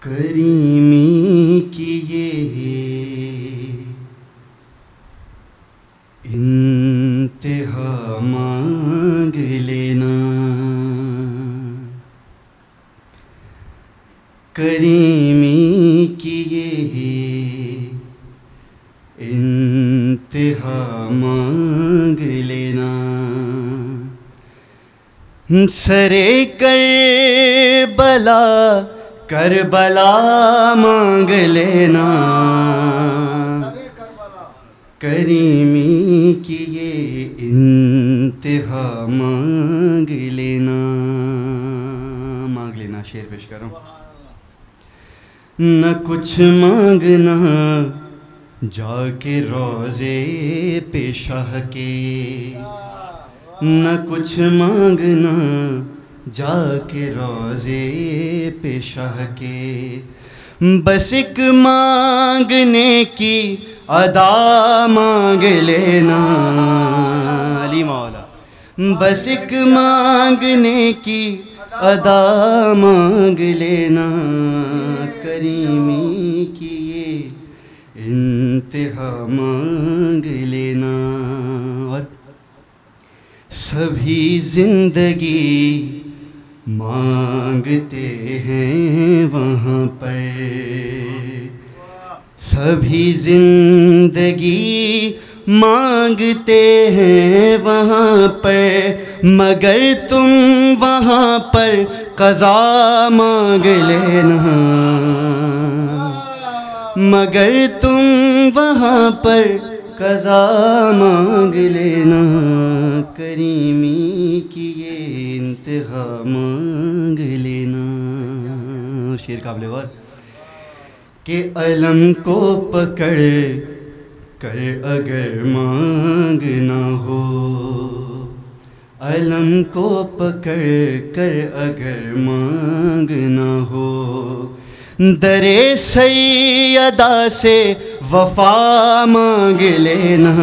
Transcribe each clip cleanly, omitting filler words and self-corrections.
کریمی کی یہ انتہا مانگ لینا، کریمی کی یہ انتہا مانگ لینا، سرے کربلا کربلا مانگ لینا، کریمی کی یہ انتہا مانگ لینا۔ مانگ لینا شعر پیش کر رہا ہوں۔ نہ کچھ مانگنا جا کے روضے پہ شاہ کے، نہ کچھ مانگنا جا کے روضے پہ شاہ کے، بس ایک مانگنے کی ادا مانگ لینا، علی مولا، بس ایک مانگنے کی ادا مانگ لینا، کریمی کی یہ انتہا مانگ لینا۔ اور سبھی زندگی مانگتے ہیں وہاں پر، سبھی زندگی مانگتے ہیں وہاں پر، مگر تم وہاں پر قضا مانگ لینا، مگر تم وہاں پر قضا مانگ لینا، کریمی کی یہ انتہا مانگ لینا۔ شعر قابل غور کہ علم کو پکڑ کر اگر مانگنا ہو، علم کو پکڑ کر اگر مانگنا ہو، درِ سیدہ سے وفا مانگ لینا،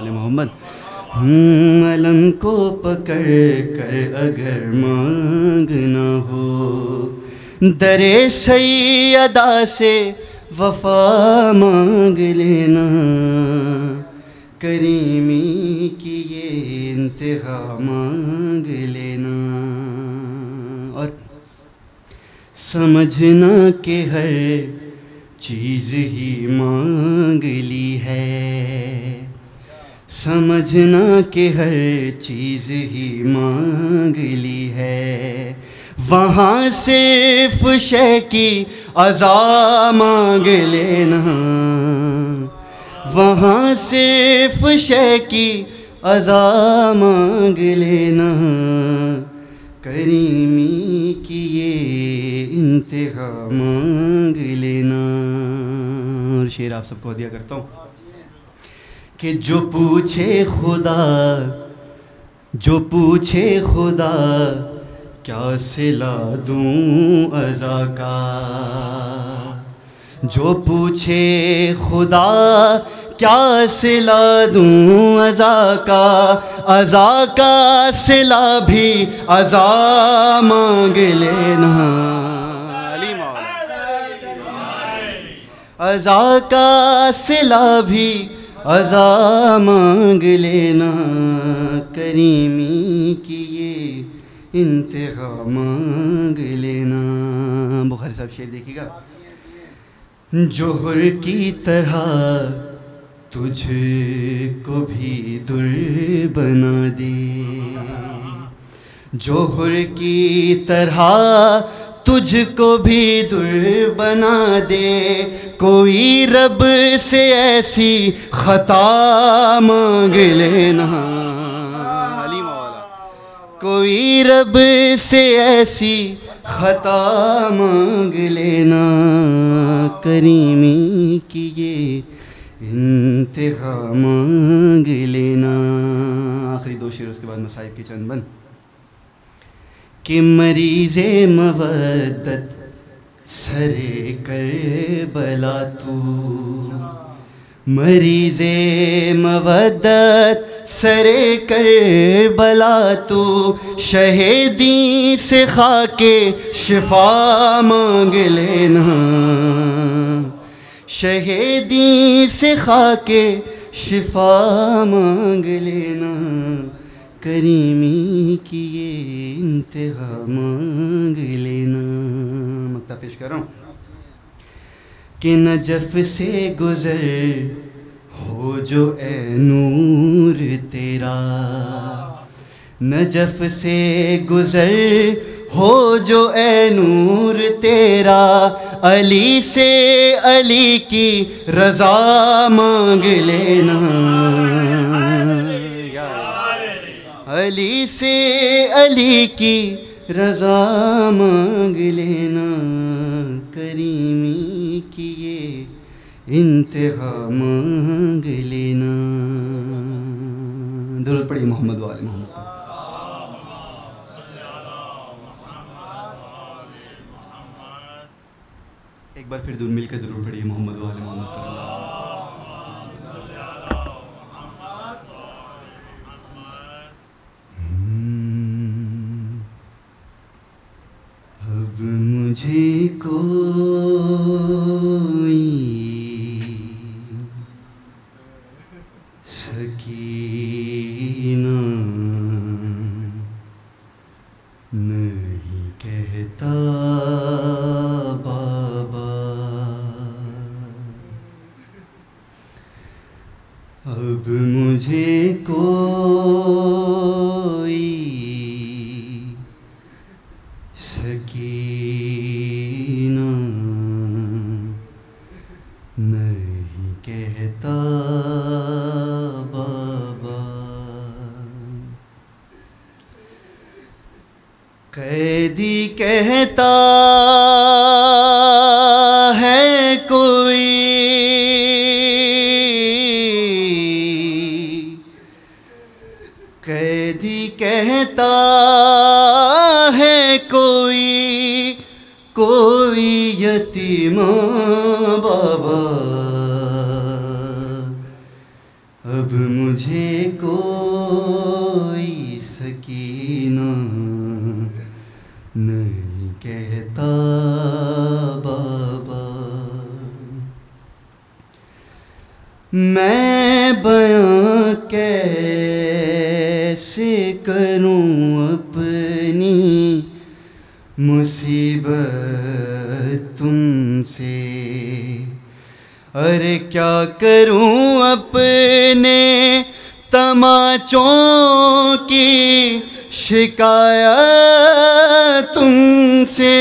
محمد، علم کو پکڑ کر اگر مانگنا ہو، درِ سیدہ سے وفا مانگ لینا، کریمی کی یہ انتہا مانگ لینا۔ اور سمجھنا کہ ہر چیز ہی مانگ لی ہے، سمجھنا کہ ہر چیز ہی مانگ لی ہے، وہاں صرف شے کی عزا مانگ لینا، وہاں صرف شے کی عزا مانگ لینا، کریمی کی یہ انتہا مانگ لینا۔ اور شعر آپ سب کو ہدیہ کرتا ہوں کہ جو پوچھے خدا، جو پوچھے خدا کیا صلہ دوں عزا کا، جو پوچھے خدا کیا صلہ دوں عزا کا، عزا کا صلہ بھی عزا مانگ لینا، علی مولا، عزا کا صلہ بھی عزا مانگ لینا، کریمی کی یہ انتہا مانگ لینا۔ بخاری صاحب شعر دیکھیے گا، جوہر کی طرح تجھ کو بھی در بنا دے، جوہر کی طرح تجھ کو بھی در بنا دے، کوئی رب سے ایسی خطا مانگ لینا، علی مولا، کوئی رب سے ایسی خطا مانگ لینا، کریمی کی یہ انتہا مانگ لینا۔ آخری دو شعر اس کے بعد مصائب کی چند بند کہ مریض مودت سرے کربلا تو، مریض مودت سر کربلا تو شہیدی سے خاک شفا مانگ لینا، شہیدی سے خاک شفا مانگ لینا، کریمی کی یہ انتہا مانگ لینا۔ مقطع پیش کر رہا ہوں کہ نجف سے گزر ہو جو اے نور تیرا، نجف سے گزر ہو جو اے نور تیرا، علی سے علی کی رضا مانگ لینا، علی سے علی کی رضا مانگ لینا، کریمی کی یہ انتہا مانگ لینا۔ درود پڑھی محمد و آل محمد۔ ایک بار پھر مل کے درود پڑھی محمد و آل محمد پر۔ اب مجھے کوئی سکینہ نہیں کہتا بابا، اب مجھے کوئی سکینہ نہیں کہتا بابا، قیدی کہتا ہے کوئی، قیدی کہتا ہے کوئی، کوئی یتیم بابا، اب مجھے کوئی سکینہ نہیں کہتا بابا۔ میں بیاں کیسے کروں اپنی مصیبت تم سے، ارے کیا کروں اپنے تماچوں کی شکایت تم سے،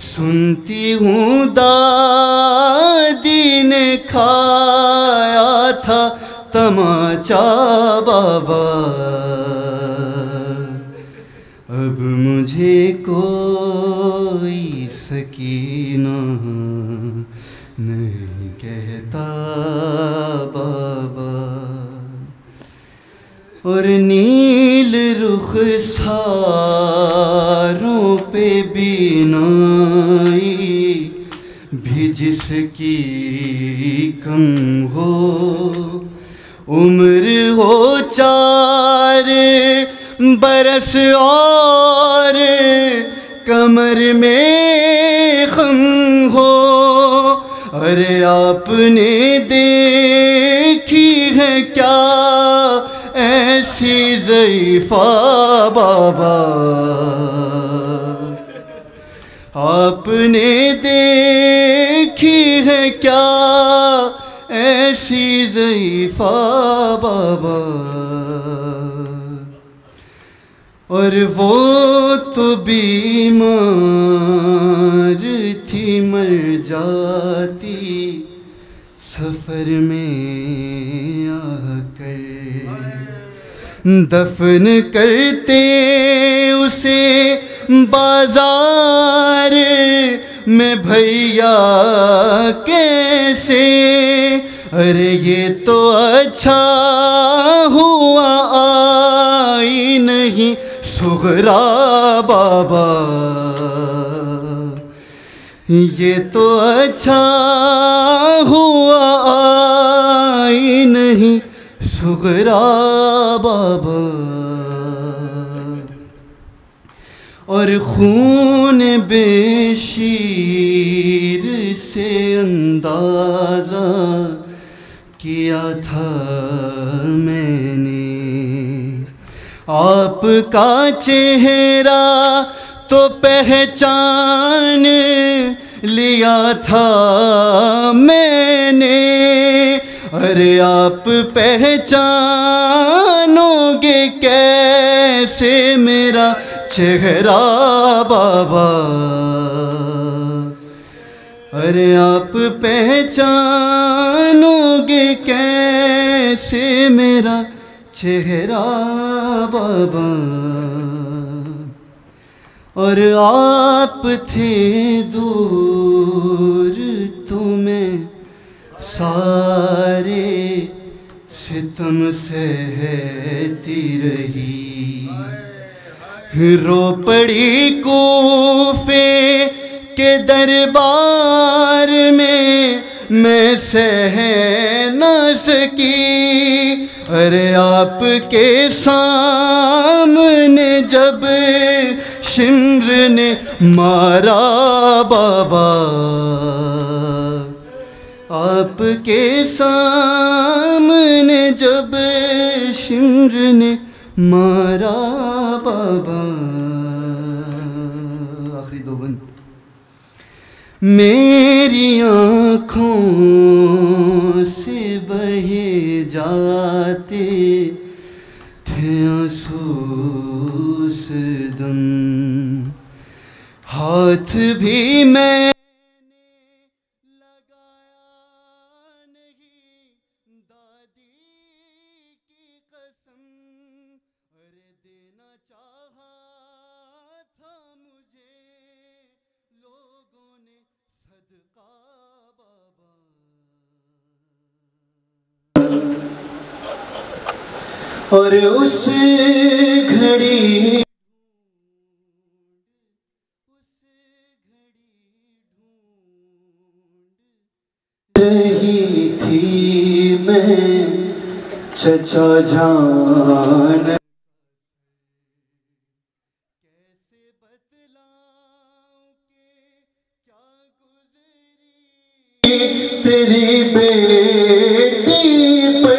سنتی ہوں دادی نے کھایا تھا تماچا بابا، اب مجھے کوئی سکینہ نہیں کہتا بابا، اور نیل رخساروں پہ بینائی بھی جس کی کم ہو، عمر ہو 4 برس اور کمر میں خم ہو، ارے آپ نے دیکھی ہے کیا ایسی ضعیفہ بابا، آپ نے دیکھی ہے کیا ایسی ضعیفہ بابا، اور وہ تو بیمار تھی مر جاتی سفر میں آ کر، دفن کرتے اسے بازار میں بھیا کیسے، ارے یہ تو اچھا ہوا آئی نہیں صغرا بابا، یہ تو اچھا ہوا آئی نہیں صغرا بابا، اور خون بے شیر سے اندازہ کیا تھا میں نے، آپ کا چہرہ تو پہچان لیا تھا میں نے، ارے آپ پہچانو گے کیسے میرا چہرہ بابا، ارے آپ پہچانو گے کیسے میرا چہرہ بابا، اور آپ تھے دور تو میں سارے ستم سہتی رہی، رو پڑی کوفے کے دربار میں سہ نہ سکی، ارے آپ کے سامنے جب شمر نے مارا بابا، آپ کے سامنے جب شمر نے مارا بابا، آخری دو بند، میری آنکھوں سے بہے جاتے تھے آنسو اس دم، ہاتھ بھی میں اور اس گھڑی رہی تھی میں چچا جان، کیسے بتلاؤں کہ کیا گزری تیری بیٹی پہ،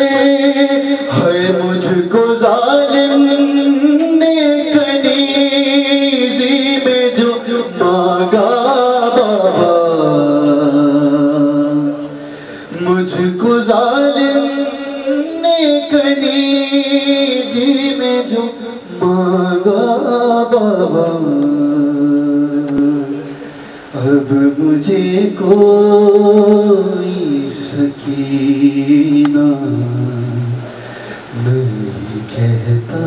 ہے مجھ کو ظالم نے کنیزی میں جو مانگا بابا، مجھ کو ظالم نے کنیزی میں جو مانگا بابا، اب مجھے کوئی سکینہ نہیں کہتا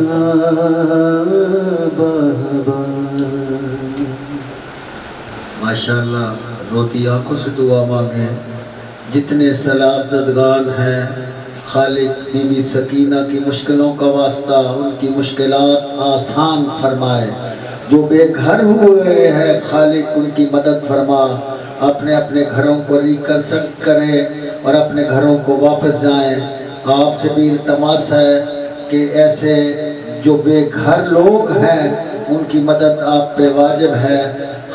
بابا۔ ماشاءاللہ، روتی آنکھوں سے دعا مانگیں، جتنے سلام زدگان ہیں، خالق بی بی سکینہ کی مشکلوں کا واسطہ ان کی مشکلات آسان فرمائے، جو بے گھر ہوئے ہیں خالق ان کی مدد فرما، اپنے اپنے گھروں کو ریکنسٹرکٹ کریں اور اپنے گھروں کو واپس جائیں۔ آپ سے بھی التماس ہے کہ ایسے جو بے گھر لوگ ہیں ان کی مدد آپ پہ واجب ہے،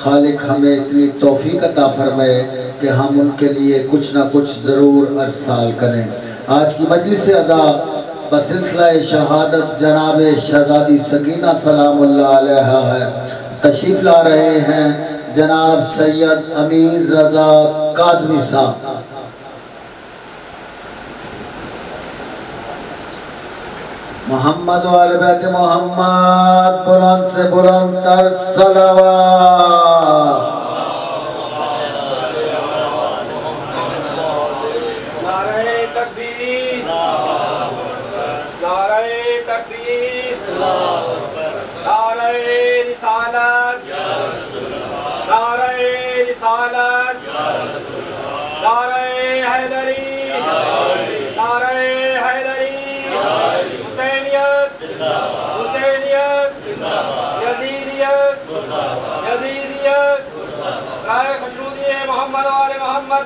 خالق ہمیں اتنی توفیق عطا فرمائے کہ ہم ان کے لیے کچھ نہ کچھ ضرور ارسال کریں۔ آج کی مجلس عزا بسلسلہ شہادت جناب شہزادی سکینہ سلام اللہ علیہ ہے، تشریف لا رہے ہیں جناب سید امیر رضا کاظمی صاحب۔ محمد و آل بیت محمد، بلند سے بلند تر صلوات۔ نعرہ تکبیر، نعرہ تکبیر، نعرہ رسالت، نعرہ رسالت، نعرہ حیدری، نعرہ حیدری، حسینیت، حسینیت، یزیدیت، یزیدیت، رائے خشنودیت۔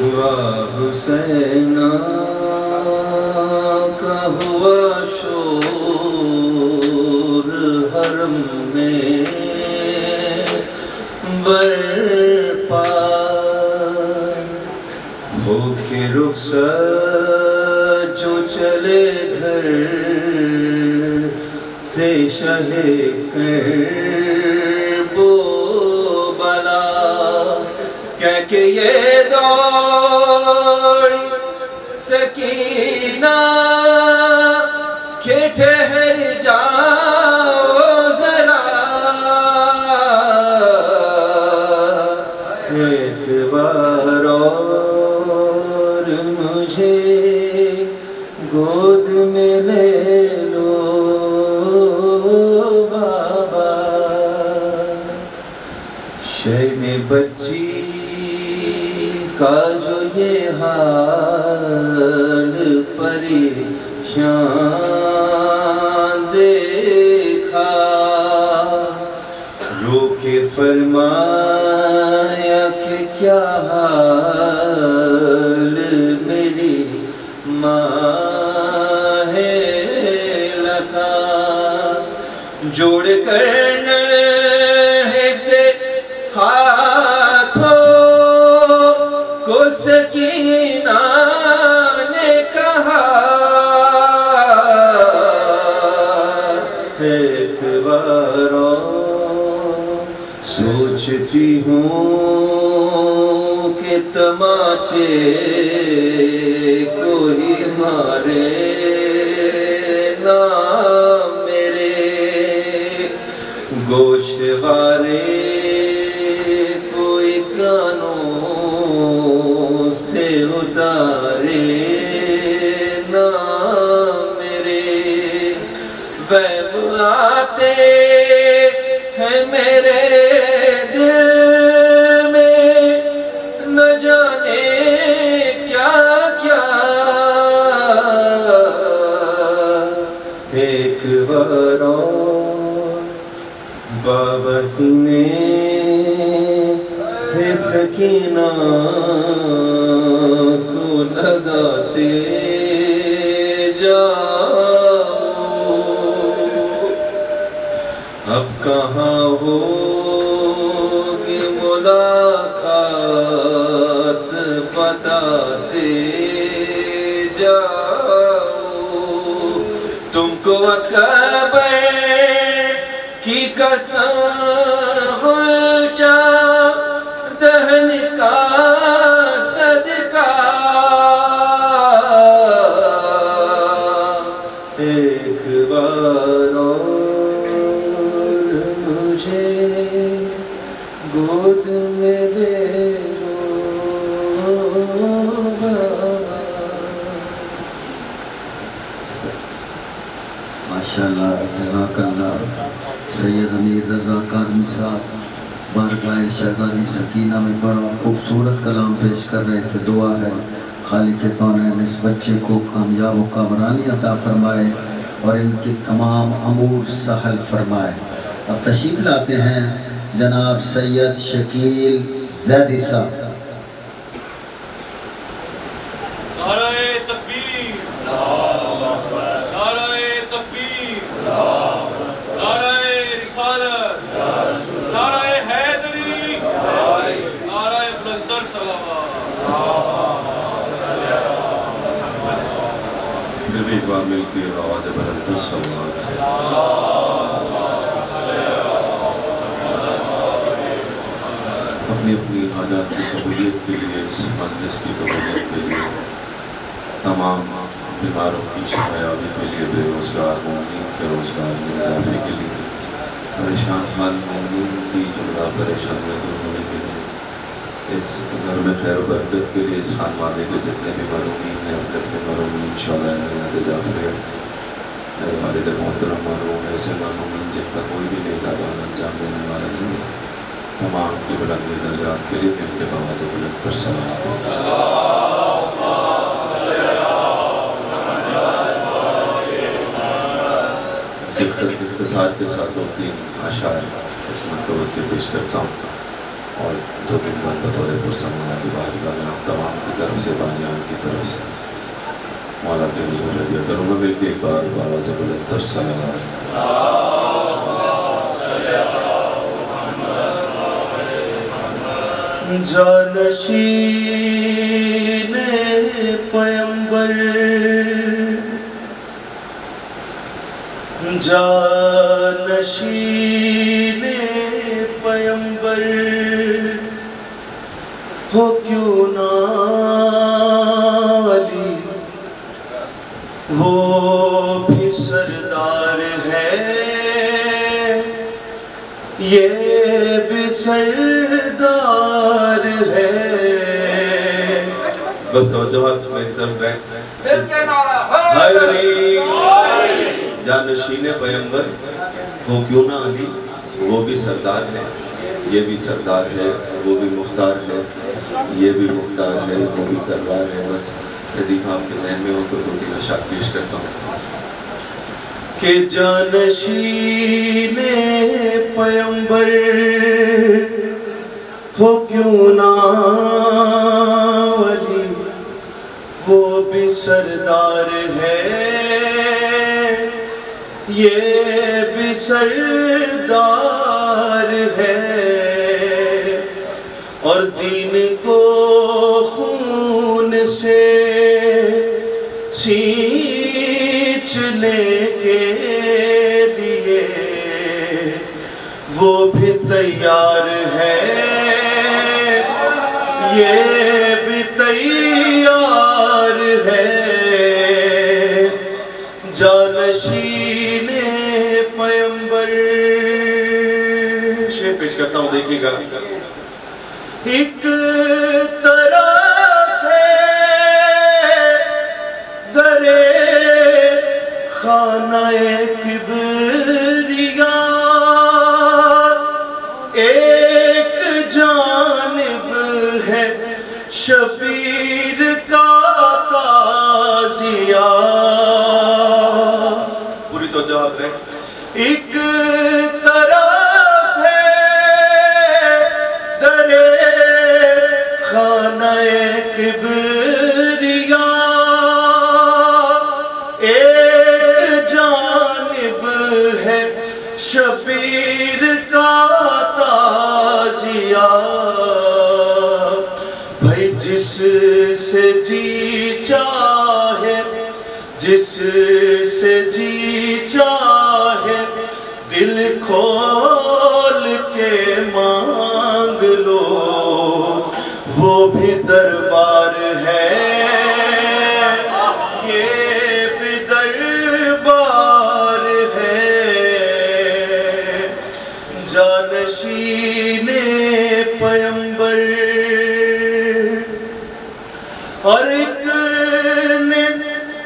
ہوا حسینہ کا ہوا شور حرم میں برپا ہو کے رخصت جو چلے گھر سے شہ کرب و بلا کہہ کے یہ دوڑی سکینہ کہ ٹھہر جاؤ ذرا ایک بار اور مجھے گود میں لے لو بابا شہن بچی کا جو یہ حال پریشان دیکھا رو کے فرمایا کہ کیا حال میری ماں ہے لگا جوڑ کرنے سے ہاتھوں کو سکینہ نے کہا ایک بار سوچتی ہوں کہ تماچے کوئی مارے نہ میرے گوشوارے کوئی کانوں سے اتارے نہ میرے وہم آتے ہیں میرے دل میں نہ جانے کیا کیا ایک بار بابا سینے سے سکینہ کو لگاتے جاؤ اب کہاں ہوگی ملاقات بتاتے جاؤ تم کو اکبر کی قسم غلچہ دہن کا صدقہ ایک بار اور مجھے گود میں لے لو ماشاءاللہ جزاک اللہ سید امیر رضا کاظمی صاحب بارگاہ شہزادی سکینہ میں بڑا خوبصورت کلام پیش کر رہے تھے دعا ہے خالق کونین اس بچے کو کامیاب و کامرانی عطا فرمائے اور ان کی تمام امور سہل فرمائے اب تشریف لاتے ہیں جناب سید شکیل زیدی صاحب مل کے آواز بلند صلوات اپنی اپنی حاجات کی قبولیت کے لیے اس مجلس کی قبولیت کے لیے تمام بیماروں کی شفایابی کے لیے بے روزگار مومنین کے روزگار میں اضافے کے لیے پریشان حال مومنین کی جملہ پریشانیاں دور ہونے کے لیے اس گھر میں خیر و برکت کے لیے اس خانوادے کے جتنے بھی مرحومین ہیں اپنے اپنے مرحومین شعلۂ منت جعفریہ میرے والد محترم مرحوم ایسے مرحومین جن کا کوئی بھی نیک اعمال انجام دینے والا نہیں ہے تمام کی بلند درجات کے لیے مل کے بآواز بلند تر صلوات اختصار کے ساتھ 2-3 اشعار اس منقبت کے پیش کرتا ہوں اور 2-3 بار بطور پرسمایا کی بارگاہ میں آپ تمام کی سے بانیان کی طرف سے مولا کے حضور ہدیہ کروں گا. مل کے ایک بار بآواز بلند تر صلوات. جانشین پیمبر جانشین پیمبر ہو کیوں نہ علی وہ بھی سردار ہے یہ بھی سردار ہے. بس توجہات میری طرف رہے. مل کے نعرہ حیدری جانشین پیمبر ہو کیوں نہ علی وہ بھی سردار ہے یہ بھی سردار ہے وہ بھی مختار ہے یہ بھی مختار ہے وہ بھی کرار ہے. بس حدیث آپ کے ذہن میں ہو تو دو تین اشعار پیش کرتا ہوں کہ جانشین پیمبر ہو کیوں نہ علی وہ بھی سردار ہے یہ بھی سردار ہے اور دین کو خون سے سینچنے کے لیے وہ بھی تیار ہے یہ بھی تیار ہے. جانشین پیمبر شعر پیش کرتا ہوں دیکھیے گا. ایک طرف ہے درے خانہ کبریا ایک جانب ہے شبیر کا تازیہ. پوری توجہات رہے. ایک طرف ہے درے خانہ کبریا ایک جانب ہے شبیر کا تازیہ. بھائی جس سے جی چاہے جس سے جی چاہے دل کھول کے مانگ لو وہ بھی دربار ہے یہ بھی دربار ہے. جانشین پیمبر اور ایک نے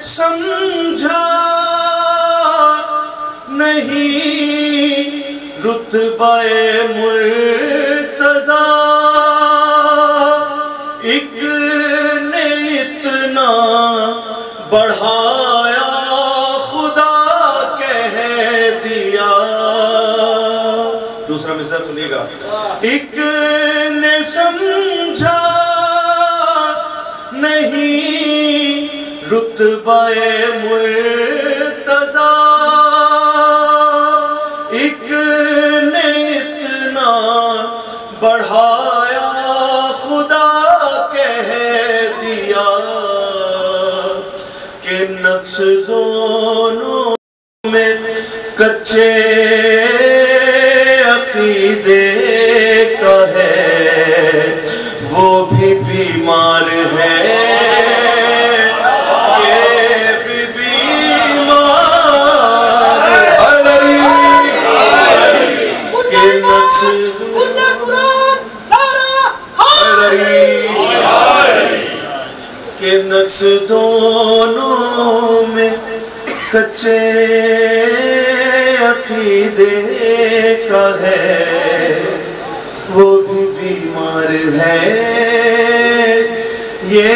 سمجھا نہیں رتبہ مرتضی ایک نے اتنا بڑھایا خدا کہہ دیا. دوسرا مصرع سنیے گا. ایک نے سمجھا نہیں رتبہ مرتضی ایک نے اتنا بڑھایا خدا کہہ دیا کہ نقش دونوں میں کچے عقیدے کا ہے وہ بھی بیمار ہے کہ نقص دونوں میں کچے عقیدے کا ہے وہ بھی بیمار ہے یہ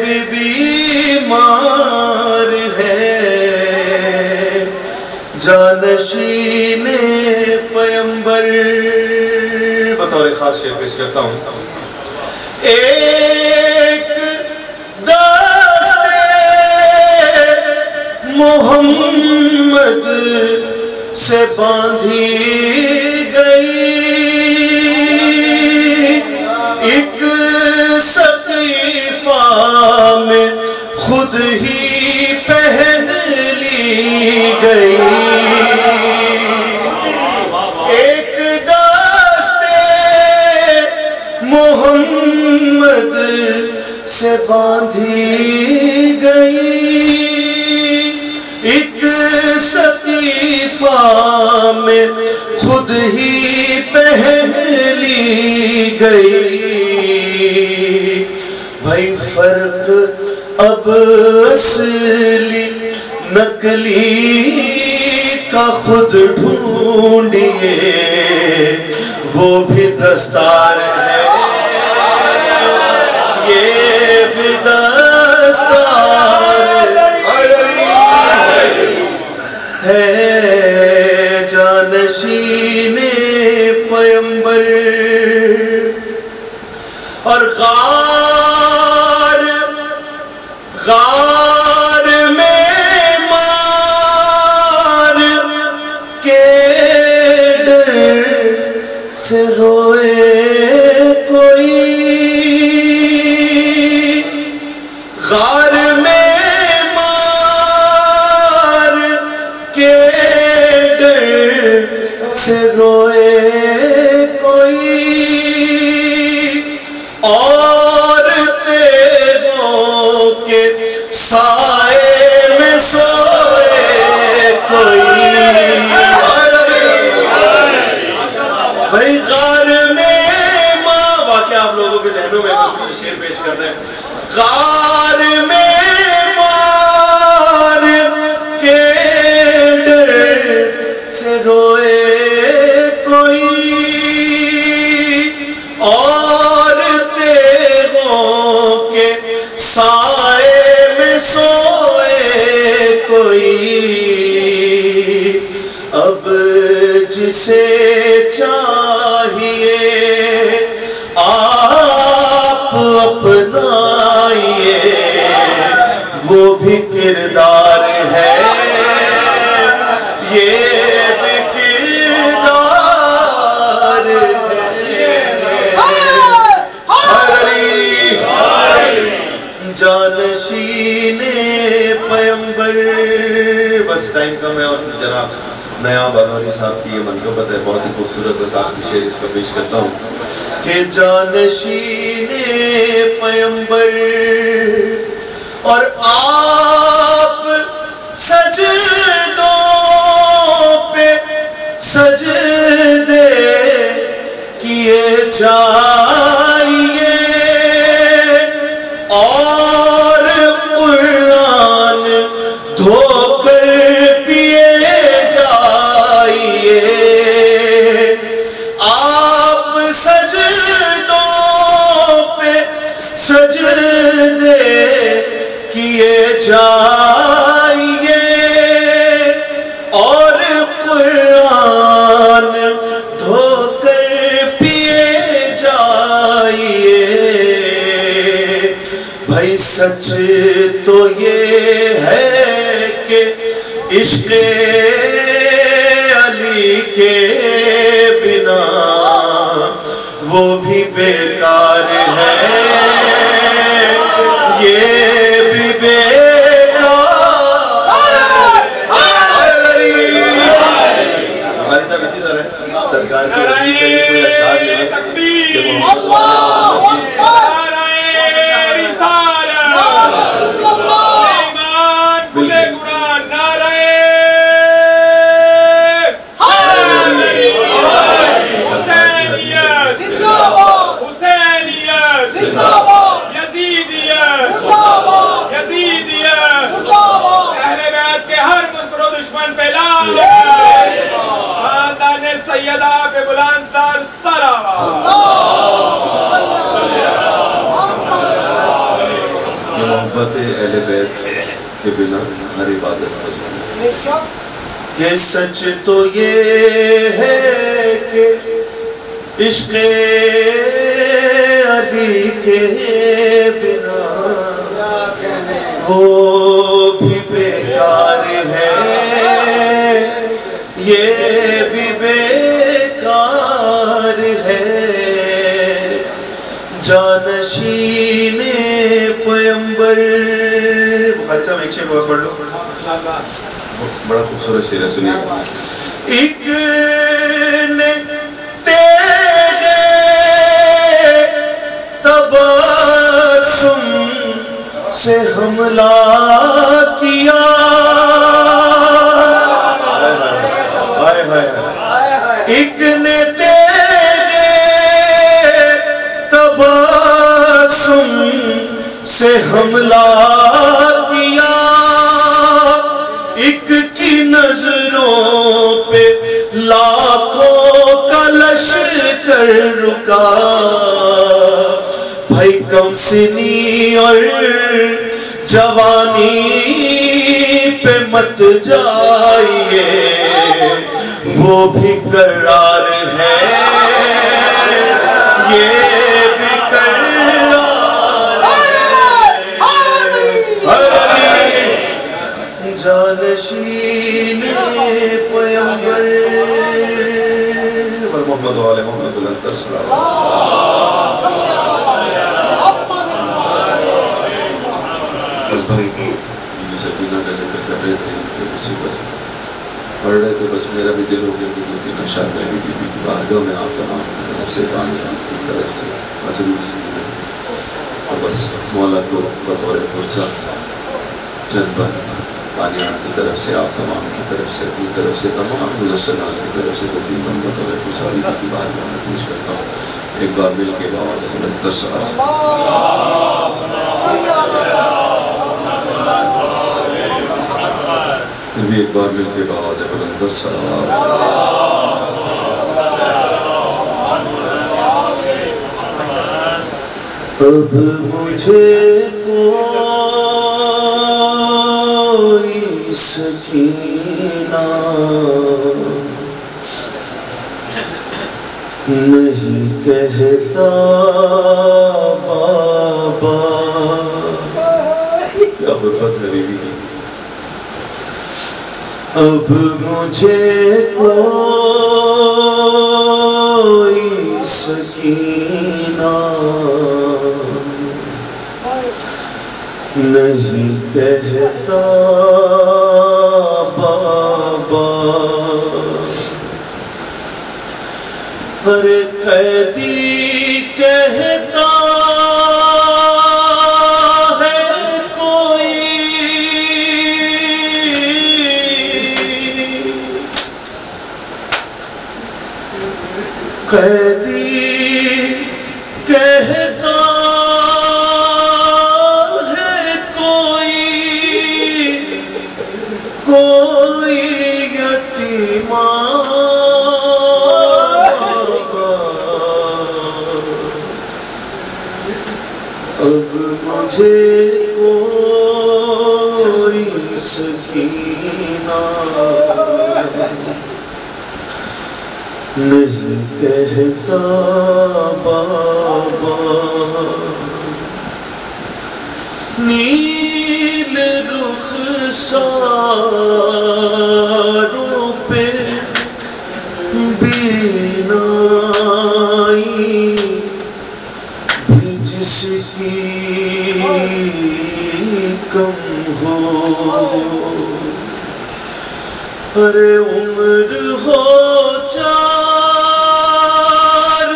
بھی بیمار ہے. جانشین پیمبر بطور خاص شعر پیش کرتا ہوں. ایک سے باندھی گئی ایک سقیفہ میں خود ہی پہن لی گئی ایک دستے محمد سے باندھی گئی ایک سقیفہ میں خود ہی پہن لی گئی بھائی فرق اب اصلی نقلی کا خود ڈھونڈیے وہ بھی دستار ہے یہ بھی دستار ہے جانشین پیمبر اور غار میں مار کے ڈر سے روئے کوئی غار میں مار کے ڈر سے روئے کوئی اور تیغوں کے سائے میں سوئے کوئی بھائی غار میں ماں واقعہ آپ لوگوں کے ذہنوں میں شعر پیش کرنا ہے غار میں مار کے ڈر سے روئے کوئی اور تیغوں کے سائے میں سوئے کوئی اب جسے چاہیے آپ اپنائیے وہ بھی کردار ہے یہ بھی کردار ہے جانشین پیمبر بس ٹائم کم ہے اور جناب نیا بانوری صاحب کی یہ منقبت ہے بہت ہی خوبصورت بس آپ کی شعر اس کو پیش کرتا ہوں کہ جانشین پیمبر اور آپ سجدوں پہ سجدے کیے جائیے اور قرآن دھو کر پیے جائیے آپ سجدوں پہ سجدے کیے جائیے اور قرآن دھو کر پیے جائیے بھائی سچ تو یہ ہے کہ عشق علی کے بنا وہ بھی بیکار ہے یہ بھی بیکار ہمارے صاحب اسی طرح سرکار کی حدیث سے کوئی اشعار لے کہ سیدہ پہ بلند تر صلوات محبت اہل بیت کے بنا ہر عبادت فضل کہ سچ تو یہ ہے کہ عشق علی کے بنا وہ بھی بیکار ہے یہ بخاری صاحب ایک شعر اور پڑھ لو، بڑا خوبصورت شعر ہے، سنیے. ایک نے تیرے تبسم سے حملہ کیا، ایک نے تیرے تبسم سے حملہ کیا، ایک کی نظروں پہ لاکھوں کا لشکر رکا. بھائی کم سنی اور جوانی پہ مت جائیے، وہ بھی قرار ہے، یہ بھی قرار ہے. جانشین پیمبر محمد والے محمد بلند صلی اللہ. بس بھائی بیوی سکینہ کا ذکر کر رہے تھے، ان کی مصیبت پڑھ رہے تھے، بس میرا بھی دل ہو گیا کہ 2-3 اشعار میں بھی بیوی کی بارگاہ میں آپ تمام کی طرف سے پانی کی طرف سے مجبور سی ہے، اور بس مولا کو بطور پرسہ چند بار پانیان کی طرف سے، آپ تمام کی طرف سے، اپنی طرف سے، تمام مجسنان کی طرف سے 2-3 بار بطور پرسہ بیوی کی بارگاہ میں پیش کرتا ہوں. ایک بار مل کے باواد بلند صلی پھر بھی ایک بار مل کے باواد بلند صلی اب مجھے کوئی سکینہ نہیں کہتا بابا. کیا غربت ہے بیوی کی. اب مجھے کوئی سکینہ نہیں کہتا بابا. ارے قیدی کہتا ہے کوئی، قیدی کہتا ہے کوئی، کوئی یتیمان اب مجھے کوئی سکینہ نہیں کہتا بابا. نیل رخساروں پہ بینائی بھی جس کی کم ہو، ارے عمر ہو 4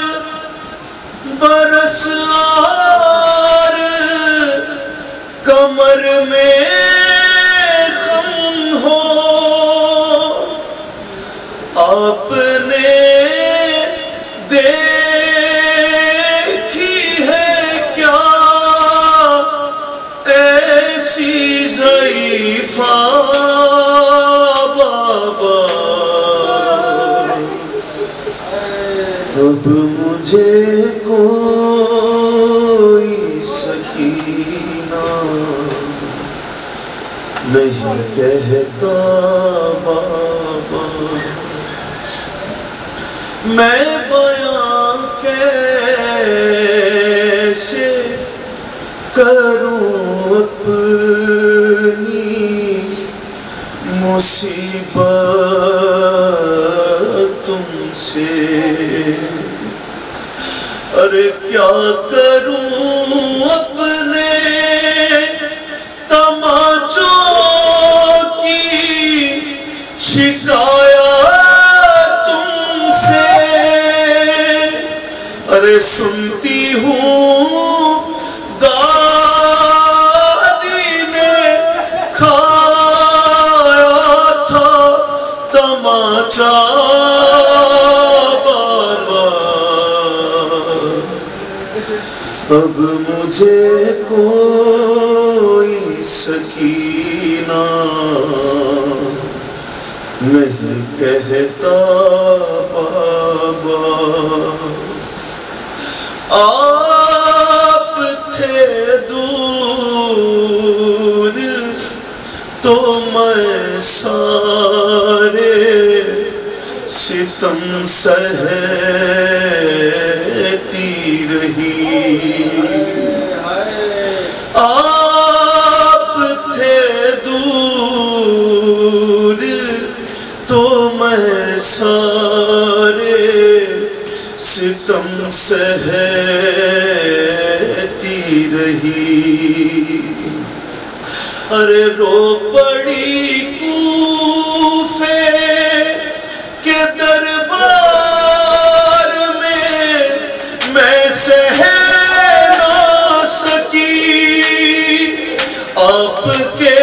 برس اور کمر میں خم ہو، آپ نے دیکھی ہے کیا ایسی ضعیفہ بابا. اب مجھے کوئی سکینہ نہیں کہتا بابا. میں بیان کیسے کروں اپنی مصیبت تم سے، ارے کیا کروں اپنے اب مجھے کوئی سکینہ نہیں کہتا بابا، آپ تھے دور تو میں سارے ستم سہتی رہی، آپ تھے دور تو میں سارے ستم سہتی رہی، ارے رو پڑی کوفے کے دربار میں سہ نہ سکی، آپ کے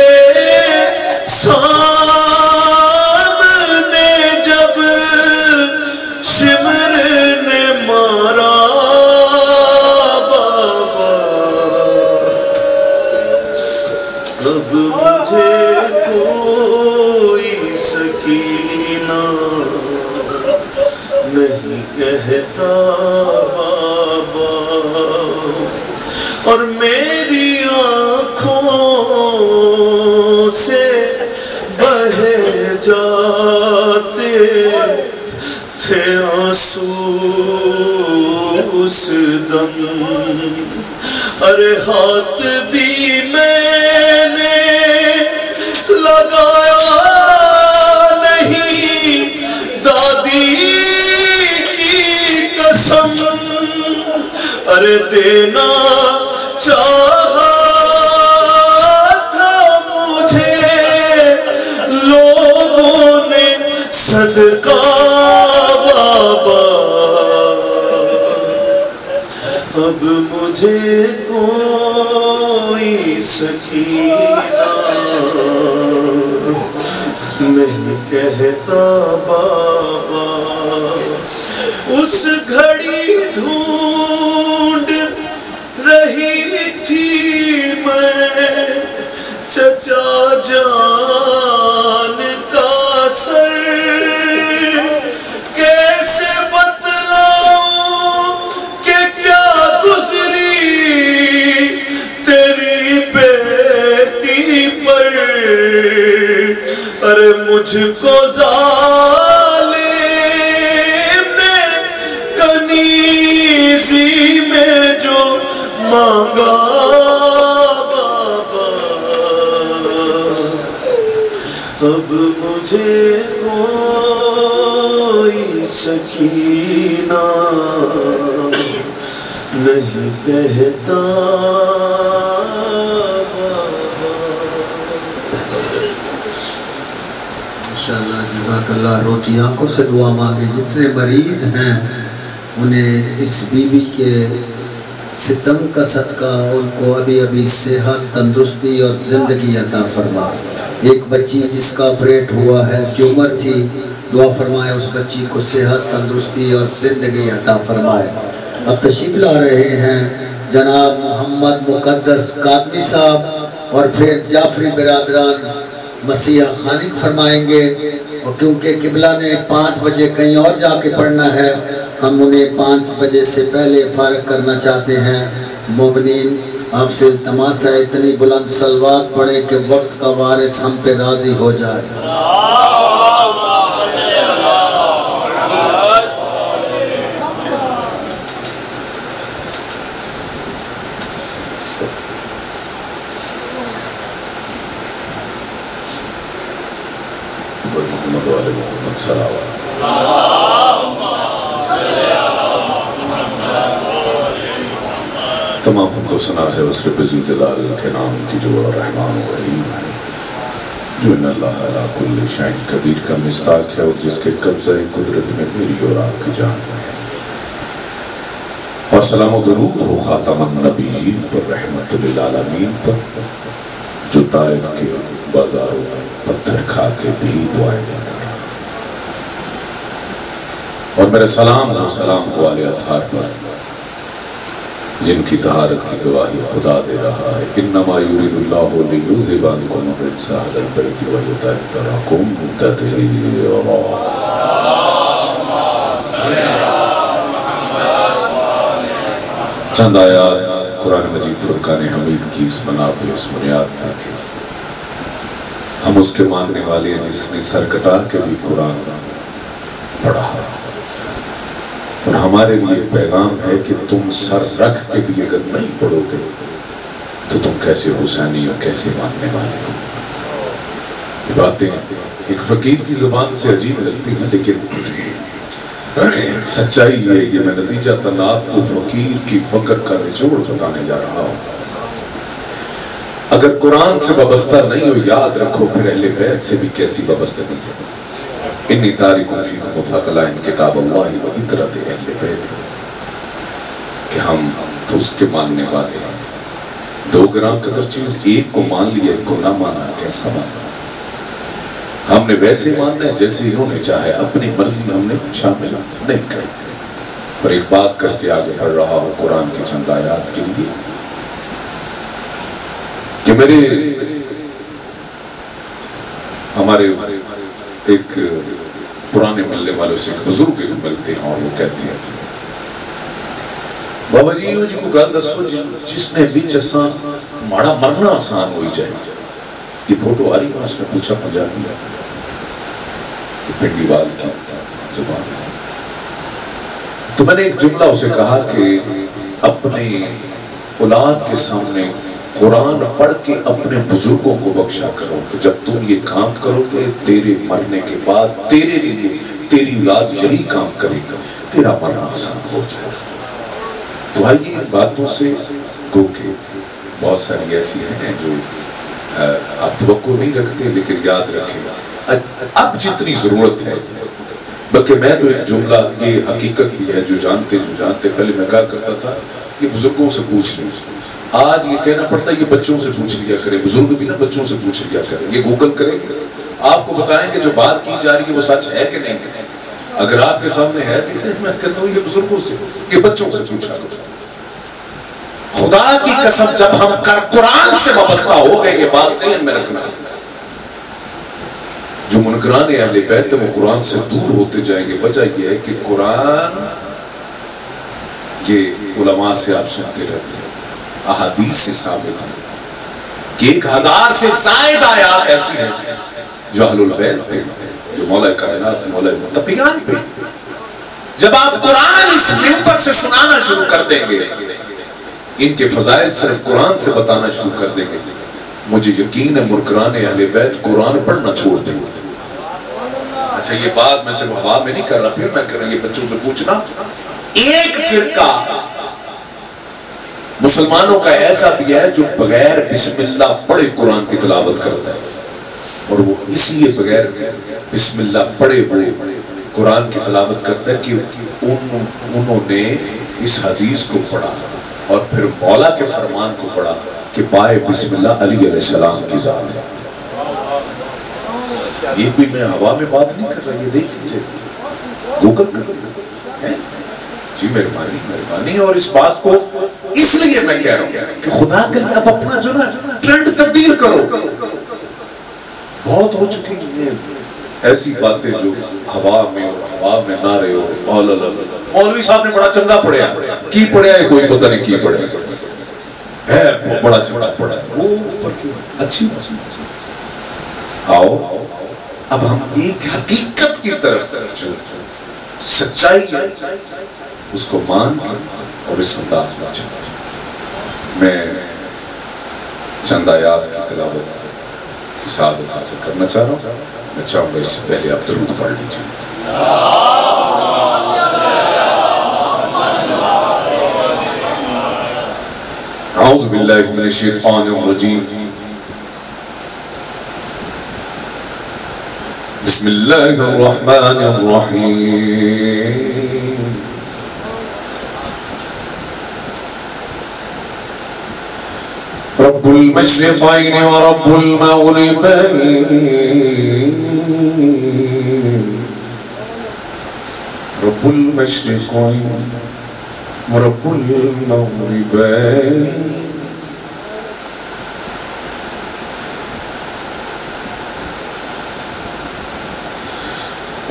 سامنے جب شمر نے مارا بابا، اب مجھے کوئی سکینہ نہیں کہتا بابا، اور میری آنکھوں سے بہے جاتے تھے آنسو اس دم، ارے ہاتھ بھی میں نے لگایا نہیں دادی کی قسم، ارے دینا چاہا تھا مجھے لوگوں نے صدقہ بابا، اب مجھے کوئی سکینہ نہیں کہتا بابا، اس گھڑی ڈھونڈ رہی تھی میں چچا جان کا سر، کیسے بتلاؤں کہ کیا گزری تیری بیٹی پر، ارے مجھ کو ظالم نے کنیزی میں جو مانگا بابا، اب مجھے کوئی سکینہ نہیں کہتا انشاءاللہ جزاک اللہ۔ روتی آنکھوں سے دعا مانگے، جتنے مریض ہیں انہیں اس بیوی کے ستم کا صدقہ ان کو ابھی ابھی صحت، تندرستی اور زندگی عطا فرما۔ ایک بچی جس کا آپریٹ ہوا ہے، ٹیومر تھی، دعا فرمائے اس بچی کو صحت، تندرستی اور زندگی عطا فرمائے۔ اب تشریف لا رہے ہیں جناب محمد مقدس قادمی صاحب، اور پھر جعفری برادران مسیح خانق فرمائیں گے، اور کیونکہ قبلہ نے 5 بجے کہیں اور جا کے پڑھنا ہے، ہم انہیں 5 بجے سے پہلے فارغ کرنا چاہتے ہیں۔ مومنین آپ سے التماس ہے اتنی بلند صلوات پڑھیں کہ وقت کا وارث ہم پہ راضی ہو جائے۔ محمد والے محمد صلی اللہ علیہ وسلم۔ تمام حمد و ثنا ہے اس رب ذو جلال کے نام کی جو رحمان و رحیم ہے، جو ان اللہ علی کل شیء قدیر کا مصداق ہے، اور جس کے قبضہ قدرت میں میری اور آپ کی جان ہے۔ اور سلام و درود ہو خاتم النبیین پر، رحمت للعالمین پر، جو طائف کے بازاروں میں پتھر کھا کے بھی دعائیں دیتا رہا۔ اور میرے سلام کو آل اطہار پر، جن کی طہارت کی گواہی خدا دے رہا ہے انما یرید اللہ لیذھب عنکم الرجس اہل البیت ویطہرکم تطہیرا. چند آیات قرآن مجید فرقان حمید کی اس بنا پہ اس بنیاد پر کہ ہم اس کے ماننے والے ہیں جس نے سر کٹا کے بھی قرآن پڑھا، اور ہمارے لیے پیغام ہے کہ تم سر رکھ کے بھی اگر نہیں پڑھو گے تو تم کیسے حسینی اور کیسے ماننے والے ہو. یہ باتیں ایک فقیر کی زبان سے عجیب لگتی ہیں، لیکن سچائی یہ ہے کہ میں نتیجہ تن آپ کو فقیر کی فقر کا نچوڑ بتانے جا رہا ہوں. اگر قرآن سے وابستہ نہیں ہو، یاد رکھو پھر اہل بیت سے بھی کیسی وابستگی ہے. انی تارکم فیکم ثقلین کتاب اللہ و اطرت اہل بیت، کہ ہم تو اس کے ماننے والے ہیں. دو گرام قدر چیز، ایک کو مان لیا ایک کو نہ مانا، کیسا مانا؟ ہم نے ویسے ماننا ہے جیسے انہوں نے چاہے، اپنی مرضی ہم نے شامل نہیں کری. اور ایک بات کر کے آگے بڑھ رہا ہوں قرآن کی چند آیات کے لیے کہ ہمارے ایک پرانے ملنے والوں سے ایک بزرگ ملتے ہیں اور وہ کہتے ہیں بابا جی کو گل دسو جس نے بھی چساں ماڑا مرنا آسان ہوئی جائے. یہ فوٹو آ رہی ہے، اس نے پوچھا پنجابی کہ پنڈی وال کی زبان. تو میں نے ایک جملہ اسے کہا کہ اپنے اولاد کے سامنے قرآن پڑھ کے اپنے بزرگوں کو بخشا کرو کہ جب تم یہ کام کرو گے تیرے مرنے کے بعد تیرے لیے تیری اولاد یہی کام کرے گا، تیرا مرنا آسان ہو جائے گا. تو آئیے باتوں سے گو کہ بہت ساری ایسی ہیں جو آپ توقع نہیں رکھتے، لیکن یاد رکھیں اب جتنی ضرورت ہے. بلکہ میں تو ایک جملہ، یہ حقیقت بھی ہے، جو جانتے پہلے میں کہا کرتا تھا یہ بزرگوں سے پوچھ لیں. آج یہ کہنا پڑتا ہے یہ بچوں سے پوچھ لیا کریں، بزرگ بھی نا بچوں سے پوچھ لیا کریں. یہ گوگل کریں گے، آپ کو بتائیں کہ جو بات کی جا رہی ہے وہ سچ ہے کہ نہیں ہے. اگر آپ کے سامنے ہے میں کہتا ہوں یہ بزرگوں سے، یہ بچوں سے پوچھا کرو. خدا کی قسم جب ہم قرآن سے وابستہ ہو گئے، یہ بات ذہن میں رکھنا، جو منکران اہل بیت وہ قرآن سے دور ہوتے جائیں گے. وجہ یہ ہے کہ قرآن، یہ علماء سے آپ سنتے رہتے ہیں، احادیث سے ثابت ہے کہ 1000 سے زائد آیات ایسی ہیں جو اہل البیت پہ، جو مولا کائنات مولا متقیان پہ. جب آپ قرآن اس منبر سے سنانا شروع کر دیں گے، ان کے فضائل صرف قرآن سے بتانا شروع کر دیں گے، مجھے یقین ہے منکران اہل بیت قرآن پڑھنا چھوڑ دیں گے. اچھا یہ بات میں صرف ہوا میں نہیں کر رہا، پھر میں کر رہا ہوں یہ بچوں سے پوچھنا. ایک فرقہ مسلمانوں کا ایسا بھی ہے جو بغیر بسم اللہ پڑھے قرآن کی تلاوت کرتا ہے، اور وہ اس لیے بغیر بسم اللہ پڑھے وہ قرآن کی تلاوت کرتا ہے کہ انہوں نے اس حدیث کو پڑھا اور پھر مولا کے فرمان کو پڑھا کہ بائے بسم اللہ علی علیہ السلام کی ذات ہے. یہ کوئی میں ہوا میں بات نہیں کر رہا، یہ دیکھ لیجئے، گوگل کر جی مہربانی. اور اس بات کو اس لیے میں کہہ رہا ہوں کہ خدا کے لیے اب اپنا جو نا ٹرینڈ تبدیل کرو. بہت ہو چکی ہیں ایسی باتیں جو ہوا میں نہ رہے ہو. مولوی صاحب نے بڑا چنگا پڑھیا، کی پڑھیا ہے کوئی پتہ نہیں، کی پڑھیا ہے بڑا چنگا پڑھا ہے وہ اچھی. آؤ اب ہم ایک حقیقت کی طرف جو سچائی ہے اس کو مان اور اس انداز میں چلیں. میں چند آیات کی تلاوت کی سعادت حاصل کرنا چاہ رہا ہوں. میں چاہوں گا اس سے پہلے آپ درود پڑھ لیجیے. اعوذ باللہ من الشیطان الرجیم، بسم اللہ الرحمن الرحیم. رب المشرقین ورب المغربین، رب المشرقین رب المغربين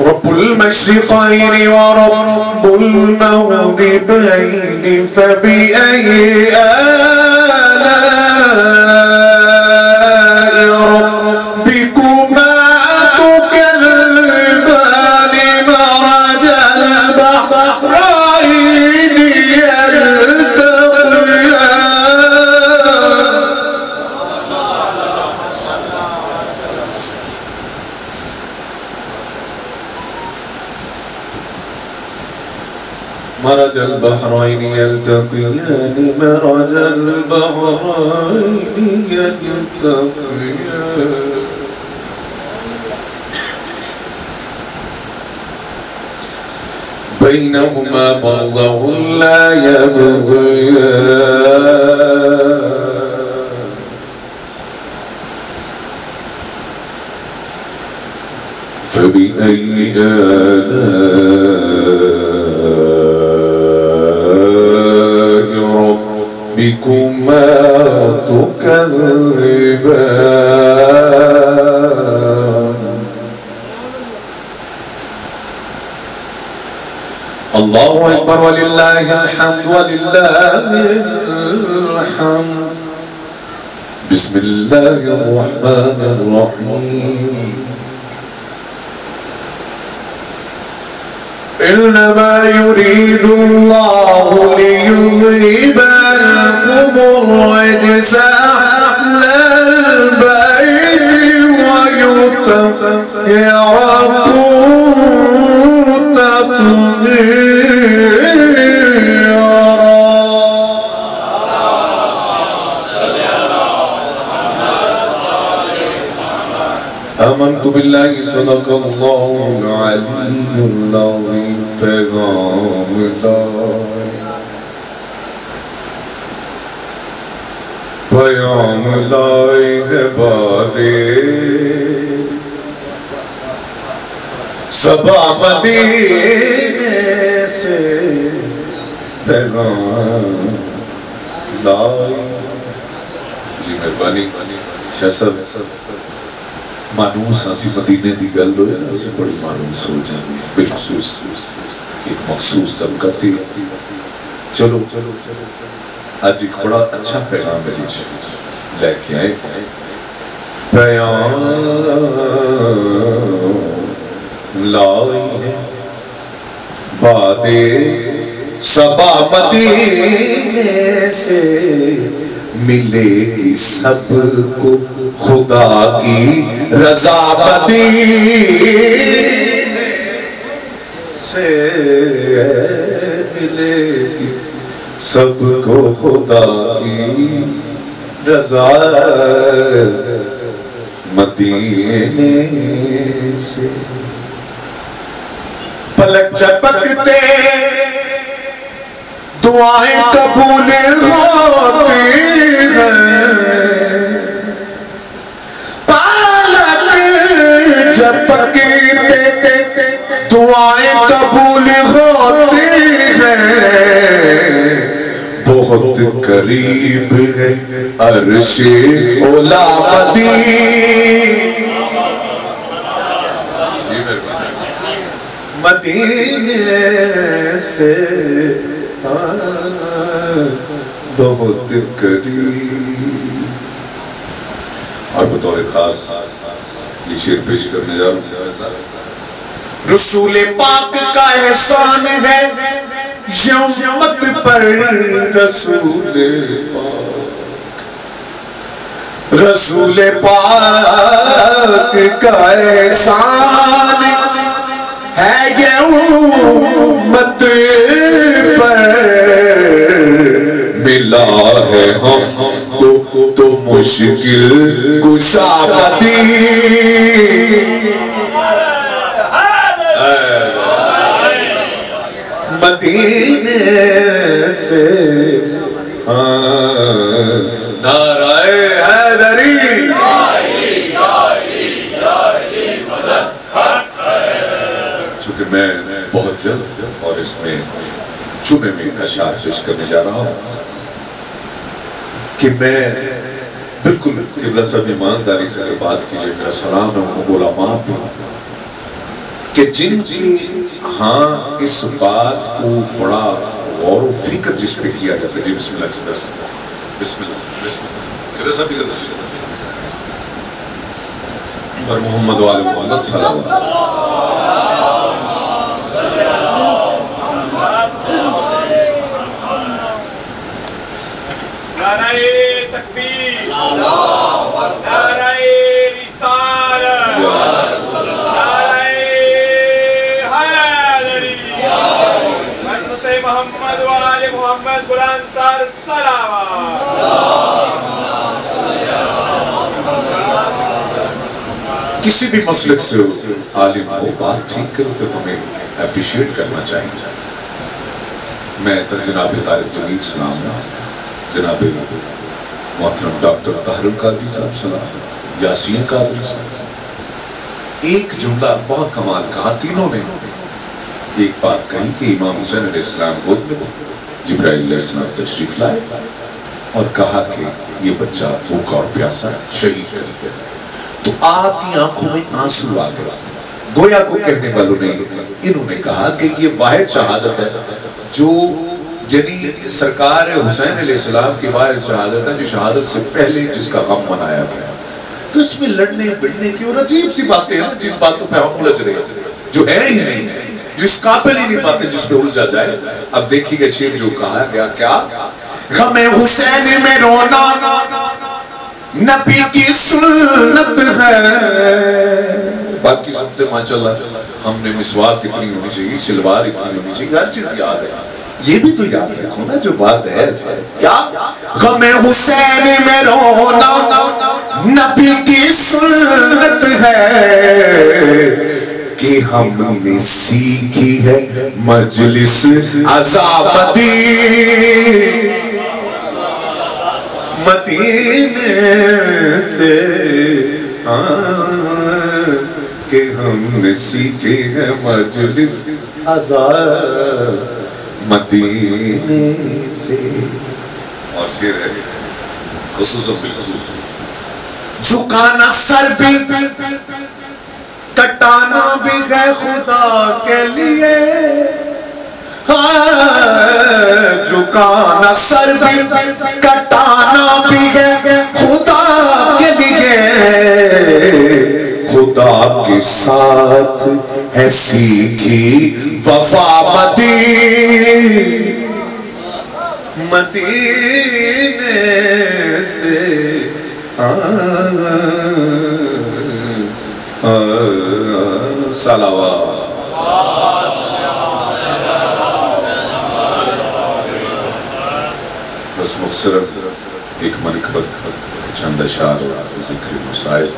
رب المشرقين ورب المغربين فبأي آلاء ربكما تكذبان مرج البحرين مرج البحرين يلتقيان مرج البحرين يلتقيان بينهما برزخ لا يبغيان فبأي آلاء ربكما تكذبان الله أكبر ولله الحمد ولله الحمد بسم الله الرحمن الرحيم إنما يريد الله ليذهب عنكم الرجس أهل البيت ويطهركم آمنت بالله صدق الله العلي العظيم پیغام لائے ہے بادے صبا مدینے سے پیغام لائے جی مہربانی شاہ صاحب مانوس آسی مدینے دی گل ہوئے نا اسے بڑی مانوس ہو جانے بالخصوص ایک مخصوص دمکتی چلو آج ایک بڑا اچھا پیغام ہے لے کے آئے پیغام لائی ہے بادے صبا مدینے سے ملے گی سب کو خدا کی رضا مدینے سے ملے گی سب کو خدا کی رضا مدینے سے پلک جھپکتے دعائیں قبول ہوتی ہیں پلک جھپکتے دعائیں قبول ہوتی ہیں بہت قریب ہے عرش اولا مدینے سے بہت قریب. اور بطور خاص یہ شعر پیش کرنے جا رہا ہوں. رسول پاک کا احسان ہے یہ امت پر رسول پاک، رسول پاک کا احسان ہے یہ امت پر، ملا ہے ہم کو تو مشکل کشا مدینے سے نعرہ حیدری چونکہ میں بہت جلد اور اس میں چنے میں اشعار پیش کرنے جا رہا ہوں کہ میں بالکل قبلہ صاحب ایمانداری سے بات کیجئے، میرا سلام ہے ان علماء پر کہ جن کی ہاں اس بات کو بڑا غور و فکر جس پہ کیا جاتا ہے. جی بسم اللہ بسم اللہ بسم اللہ قبلہ صاحب بھی کرتے ہیں پر محمد وآل محمد صلی اللہ علیہ وسلم. نعرہ تکبیر، نعرہ رسالت، نعرہ حیدری، حضرت محمد وآل محمد بلند تر صلوات. کسی بھی مسلک سے عالم ہو بات ٹھیک کرو تو ہمیں اپریشیٹ کرنا چاہیے. میں جناب طارق جمیل سلام، جناب محترم ڈاکٹر طاہر القادری صاحب سلام، یاسین قادری صاحب. ایک جملہ بہت کمال کہا تینوں نے. ایک بات کہی کہ امام حسین علیہ السلام گود میں جبرائیل علیہ السلام تشریف لائے اور کہا کہ یہ بچہ بھوکا اور پیاسا شہید کر دیا. تو آپ کی آنکھوں میں آنسو آ گیا. گویا کو کہنے والوں نے انہوں نے کہا کہ یہ واحد شہادت ہے جو یعنی سرکار حسین علیہ السلام کی واحد شہادت ہے جو شہادت سے پہلے جس کا غم منایا گیا. تو اس میں لڑنے بڑھنے کی اور عجیب سی باتیں ہیں جن باتوں پہ ہم الجھ رہے ہیں جو ہے ہی نہیں، جو اس قابل ہی نہیں باتیں جس پہ الجھا جائے. اب دیکھیے گا شعر جو کہا گیا کیا، غم حسین میں رونا نبی کی سنت ہے. باقی سنتے ماشاءاللہ ہم نے مسواک اتنی ہونی چاہیے، سلوار اتنی ہونی چاہیے، ہر چیز یاد ہے. یہ بھی تو یاد رکھو نا جو بات ہے کیا، غم حسین میں رونا نبی کی سنت ہے کہ ہم نے سیکھی ہے مجلس عذابتی مدینے سے، کہ ہم نے سیکھے ہیں مجلس عذاب مدینے سے. اور شعر ہے خصوصاً بالخصوص، جھکانا سر بھی کٹانا بھی ہے خدا کے لیے، جھکانا سر بھی کٹانا بھی ہے خدا کے لیے، خدا کے ساتھ ہے سیکھی وفا مدینے سے. صلوات. بس مختصراً ایک منقبت چند اشعار ذکر مسائل.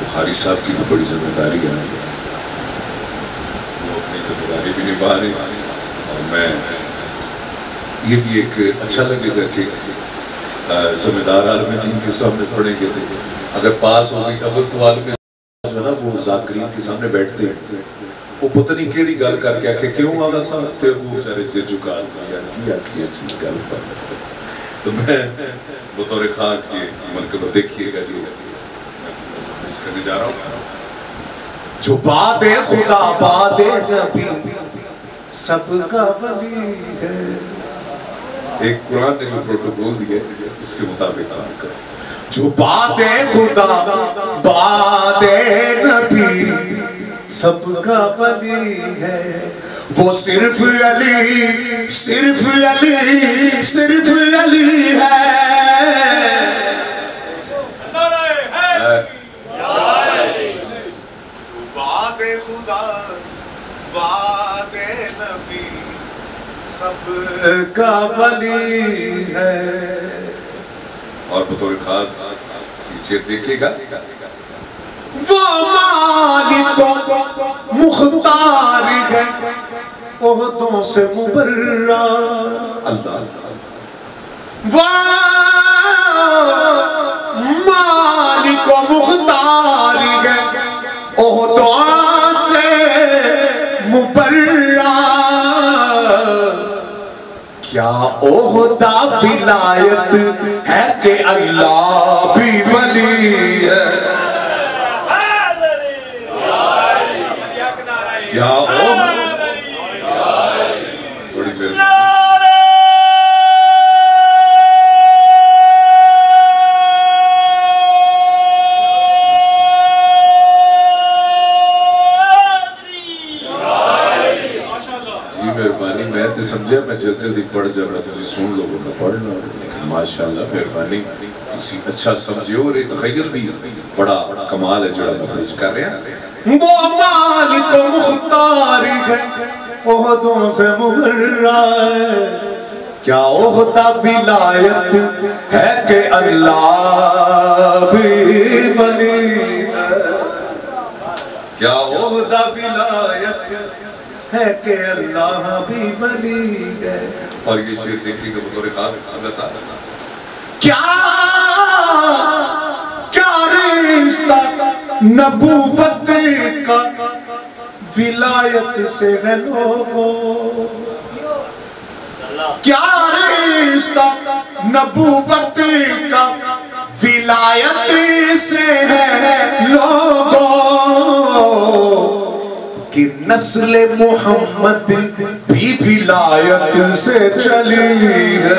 بخاری صاحب کی بھی بڑی ذمہ داری ہے، وہ اپنی ذمہ داری بھی نبھا رہے ہیں اور میں یہ بھی ایک اچھا لگے گا کہ ذمہ دار عالم دین کے سامنے پڑھیں گے. اگر پاس ہوگی اول تو عالم جو ہے نا وہ ذاکرین کے سامنے بیٹھتے ہیں، وہ پتہ نہیں کیڑی گل کر کے کہ کیوں آگا صاحب پھر وہ بیچارے سے جھکا دیا کی اس گل پر. تو میں بطور خاص کی منقبت دیکھیے گا جو کرنے جا رہا ہوں. جو بات خدا بات نبی سب کا ولی ہے. ایک قرآن نے جو پروٹوکول دیا اس کے مطابق کام کرو. جو بات خدا بات نبی سب کا ولی ہے، وہ صرف علی صرف علی صرف علی ہے. بات خدا بات نبی سب کا ولی ہے. اور بطور خاص یہ شعر دیکھیے گا، وہ مالک مختار ہے عہدوں سے مبرہ اللہ مالک و مختار گئے عہدوں سے مبرہ کیا عہدہ ولایت ہے کہ اللہ بھی ولی ہے کیا عہدہ سمجھے میں جلدی پڑھ جانا تسی سن لوگوں نے پڑھنا لیکن ماشاءاللہ مہربانی تسی اچھا سمجھے اور تخیر بھی بڑا کمال ہے جڑا میں پیش کر رہے ہیں وہ مالک و مختار ہے عہدوں سے مبرہ ہے کیا عہدہ ولایت ہے کہ اللہ بھی ولی ہے کیا عہدہ ولایت ہے کہ اللہ بھی ولی ہے اور یہ شعر دیکھیں کہ بطور خاص اگر ساتھ کیا رشتہ نبوت کا ولایت سے ہے لوگوں کیا رشتہ نبوت کا ولایت سے ہے لوگوں کہ نسل محمد بھی ولایت سے چلی ہے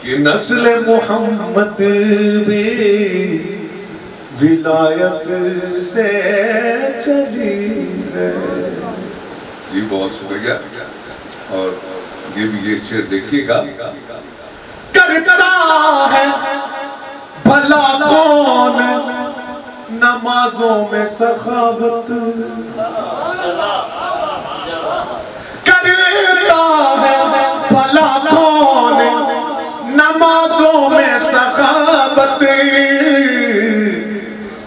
کہ نسل محمد بھی ولایت سے چلی ہے جی بہت شکریہ اور یہ بھی یہ شعر دیکھیے گا کرتا ہے بھلا کون نمازوں میں سخاوت کرتا ہے بھلا کون نمازوں میں سخاوت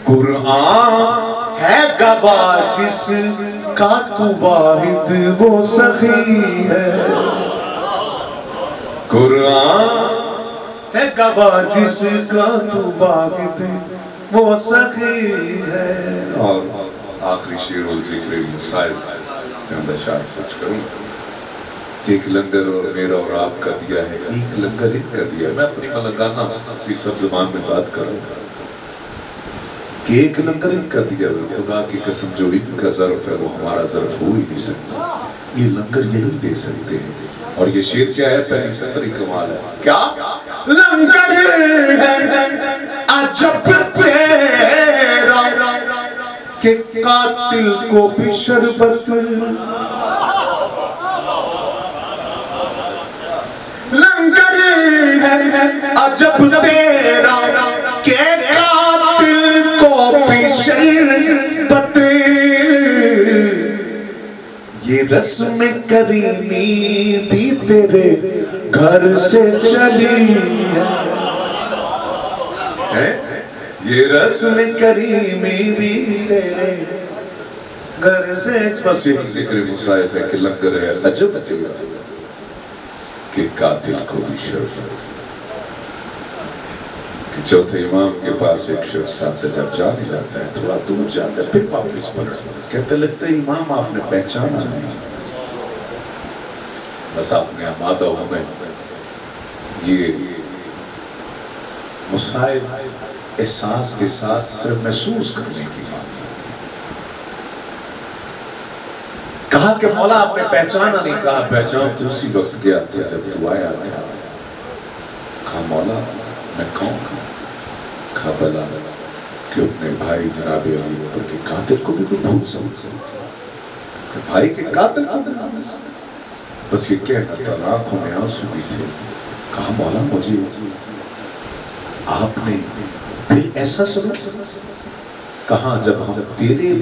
قرآن ہے گواہ جس کا تو واحد وہ سخی ہے قرآن ہے گواہ جس کا تو واحد وہ سخی ہے اور آخری شعر اور ذکر مسائل چند اشعار کچھ کروں ایک لنگر اور میرا اور آپ کا دیا ہے ایک لنگر ان کا دیا ہے میں اپنی ملنگانہ کی سب زبان میں بات کروں کہ ایک لنگر ان کا دیا ہے خدا کی قسم جو ان کا ظرف ہے وہ ہمارا ظرف ہو ہی نہیں سکتا یہ لنگر یہی دے سکتے ہیں اور یہ شعر کیا ہے پہلی سطری کمال ہے کیا لنگر ہے عجب تیرا کہ قاتل کو بھی شربت لنگر ہے عجب تیرا کہ قاتل کو بھی شربت یہ رسم کریمی بھی تیرے گھر سے چلی ہے یہ رسم کریمی بھی تیرے گھر سے بس یہ ذکر مسائف ہے کہ لنگر ہے عجب تیرا کہ قاتل کو بھی شربت کہ چوتھے امام کے پاس ایک شخص ساتھ جب جانے جاتا ہے تھوڑا دور جاتا ہے پھر واپس پڑھتا ہے کہتے لگتا ہے امام آپ نے پہچانا نہیں بس آپ نے آمادہ ہوں میں یہ مسائل احساس کے ساتھ صرف محسوس کرنے کی بات کہا کہ مولا آپ نے پہچانا نہیں کہا پہچان تو اسی وقت گیا تھا جب تو آیا تھا کہا مولا میں کون کہا بلا کہ اپنے بھائی جناب علی اکبر کے قاتل کو بھی کوئی بھول سمجھ بھائی کے قاتل کو بھی بھول سمجھ بس یہ کہنا تھا آنکھوں میں آنسو بھی تھے کہا مولا مجھے آپ نے پھر ایسا سمجھ کہاں جب ہم تیرے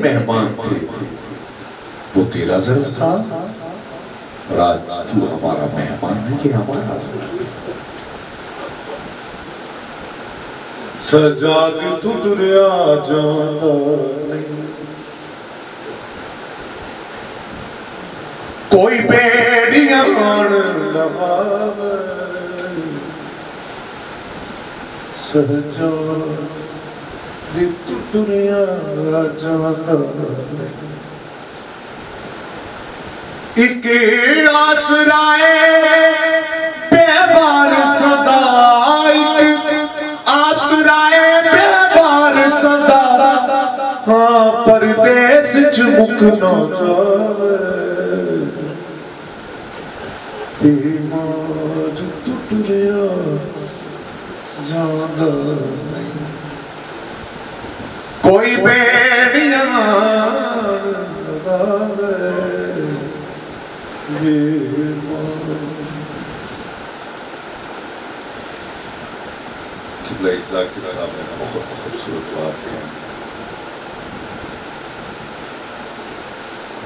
مہمان تھے وہ تیرا ظرف تھا اور آج تو ہمارا مہمان ہے کہ ہمارا ظرف سجاد ٹریا جاتا نہیں کوئی بیڑیاں لگاوے سجاد ٹریا جاتا نہیں ایک آسرائے بیوار سزا آسرائے بیوار سزا ہاں پردیس چمکنا جاوے بیمار ٹریا جاندہ نہیں کوئی بیڑیاں لگاوے قبلہ اجزا کے سامنے بہت خوبصورت بات ہے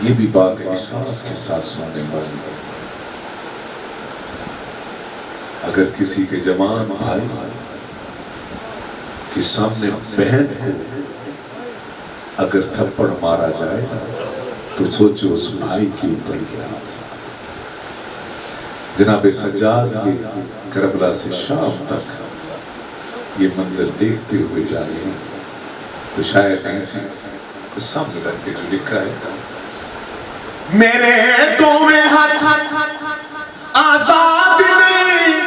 یہ بھی بات احساس کے ساتھ سننے والی ہے اگر کسی کے جوان بھائی کے سامنے بہن ہے اگر تھپڑ مارا جائے تو سوچو اس بھائی کی اوپر کیا آسان جناب سجاد کے کربلا سے شام تک یہ منظر دیکھتے ہوئے جا رہے ہیں تو شاید ایسی کچھ سامنے رکھ کے جو لکھا ہے میرے دونوں ہاتھ آزاد نہیں